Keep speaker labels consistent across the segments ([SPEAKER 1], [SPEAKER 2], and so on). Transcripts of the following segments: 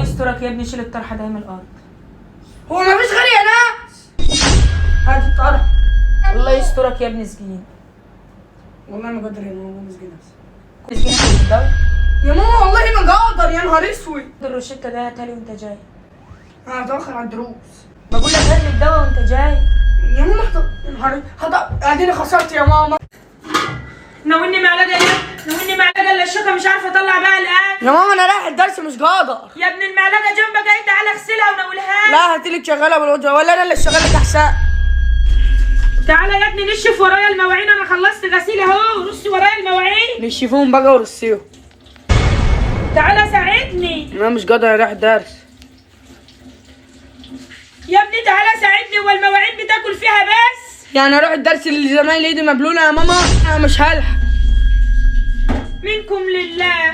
[SPEAKER 1] يسترك يا ابني، شيل الطرحه ده من الارض.
[SPEAKER 2] هو مفيش غيري يا ناس؟
[SPEAKER 1] هات الطرح. الله يسترك يا ابني، سجين.
[SPEAKER 2] والله ما قادر يا ماما، مسكينة.
[SPEAKER 1] سجين في الدواء
[SPEAKER 2] يا ماما والله ما قادر، يا نهار اسود.
[SPEAKER 1] الروشته ده هاتها لي وانت جاي.
[SPEAKER 2] انا هتاخر على الدروس.
[SPEAKER 1] بقول لك هات لي الدواء وانت جاي.
[SPEAKER 2] يا ماما يا نهار اديني خسرت يا ماما.
[SPEAKER 1] ناولني معلقه ناولني معلقه الا الشوكه مش عارفه اطلع بقى الان.
[SPEAKER 2] يا ماما انا رايح الدرس مش قادر.
[SPEAKER 1] يا ابن المعلقه جنبك اهي، تعالى اغسلها وناولها لي.
[SPEAKER 2] لا هاتلك شغاله بالوجه، ولا انا اللي شغال لك احسن.
[SPEAKER 1] تعالى يا ابني نشف ورايا المواعين، انا خلصت غسيل اهو، رص ورايا المواعين.
[SPEAKER 2] نشفوهم بقى ورصيهم.
[SPEAKER 1] تعالى ساعدني.
[SPEAKER 2] انا مش قادر، انا رايح الدرس.
[SPEAKER 1] يا ابني تعالى ساعدني، والمواعين بتاكل فيها بس.
[SPEAKER 2] يعني اروح الدرس اللي زمايلي ايدي مبلوله يا ماما؟ انا مش هلحق.
[SPEAKER 1] منكم لله،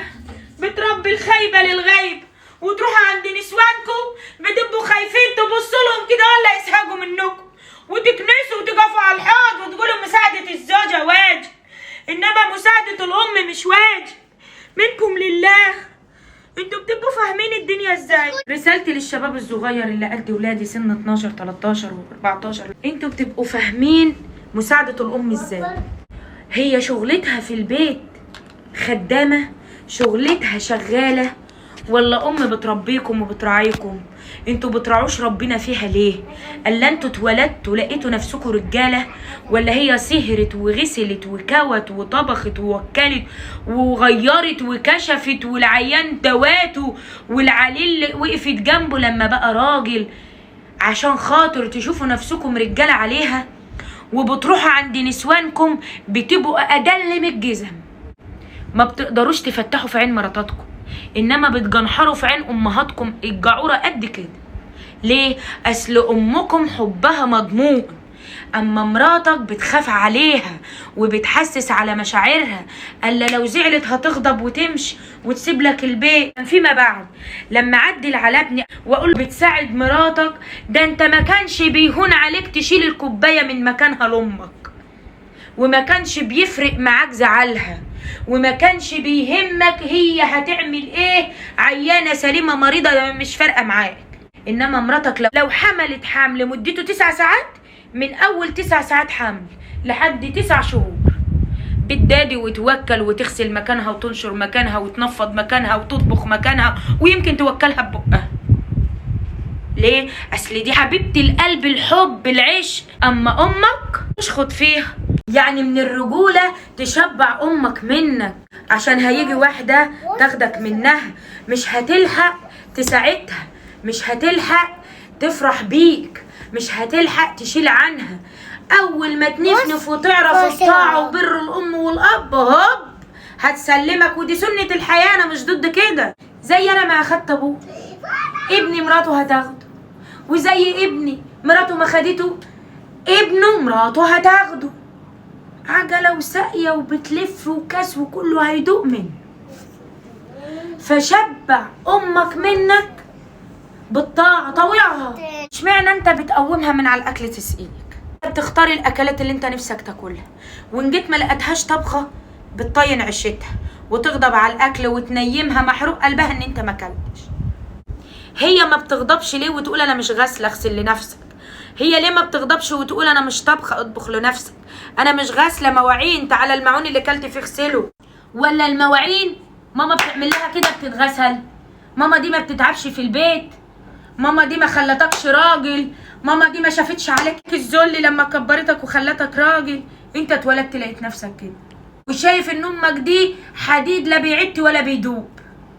[SPEAKER 1] بتربي الخيبه للغيب وتروحوا عند نسوانكم بتبقوا خايفين تبصوا لهم كده ولا يسحقوا منكم، وتكنسوا وتقفوا على الحوض وتقولوا مساعده الزوجه واجب، انما مساعده الام مش واجب. منكم لله، انتوا بتبقوا فاهمين الدنيا ازاي. رسالتي للشباب الصغير اللي قد ولادي سن 12 13 و14، انتوا بتبقوا فاهمين مساعده الام ازاي. هي شغلتها في البيت خدامه، شغلتها شغاله، ولا ام بتربيكم وبتراعيكم؟ انتوا بتراعوش ربنا فيها ليه؟ الا انتوا اتولدتوا لقيتوا نفسكم رجاله، ولا هي سهرت وغسلت وكوت وطبخت ووكلت وغيرت وكشفت والعيان دواته والعليل وقفت جنبه لما بقى راجل عشان خاطر تشوفوا نفسكم رجاله عليها؟ وبتروحوا عند نسوانكم بتبقوا ادل من الجزم، ما بتقدروش تفتحوا في عين مراتاتكم، انما بتجنحروا في عين امهاتكم الجعوره قد كده. ليه؟ اصل امكم حبها مضمون، اما مراتك بتخاف عليها وبتحسس على مشاعرها، الا لو زعلت هتغضب وتمشي وتسيب لك البيت. فيما بعد لما عدل على ابني واقول بتساعد مراتك، ده انت ما كانش بيهون عليك تشيل الكوبايه من مكانها لامك، وما كانش بيفرق معاك زعلها، وما كانش بيهمك هي هتعمل ايه، عيانه سليمه مريضه مش فارقه معاك. انما مراتك لو حملت حمل مدته 9 ساعات، من اول 9 ساعات حمل لحد 9 شهور بتدادي وتوكل وتغسل مكانها وتنشر مكانها وتنفض مكانها وتطبخ مكانها، ويمكن توكلها ببقها. ليه؟ اصل دي حبيبه القلب، الحب العشق. اما امك تشخط فيها، يعني من الرجوله تشبع امك منك، عشان هيجي واحده تاخدك منها مش هتلحق تساعدها، مش هتلحق تفرح بيك، مش هتلحق تشيل عنها. اول ما تنفنف وتعرف الطاعه وبر الام والاب هوب هتسلمك. ودي سنه الحياه، انا مش ضد كده. زي انا ما اخدت ابوه، ابني مراته هتاخده، وزي ابني مراته ما خدته، ابنه مراته هتاخده. عجله وساقيه وبتلف وكاس وكله هيدوق منه. فشبع امك منك بالطاعه، طوعها. اشمعنى انت بتقومها من على الاكل تسقيك؟ بتختاري الاكلات اللي انت نفسك تاكلها، وان جيت ما لقيتهاش طبخه بتطين عشتها وتغضب على الاكل وتنيمها محروق قلبها ان انت ما اكلتش. هي ما بتغضبش ليه وتقول انا مش غاسله اغسل لنفسك؟ هي ليه ما بتغضبش وتقول انا مش طبخه اطبخ لنفسك؟ انا مش غاسله مواعين، تعالى المعون اللي كلت فيه اغسله. ولا المواعين ماما بتعمل لها كده بتتغسل؟ ماما دي ما بتتعبش في البيت، ماما دي ما خلتكش راجل، ماما دي ما شافتش عليك الذل لما كبرتك وخلتك راجل. انت اتولدت لقيت نفسك كده وشايف ان امك دي حديد لا بيعد ولا بيدوب.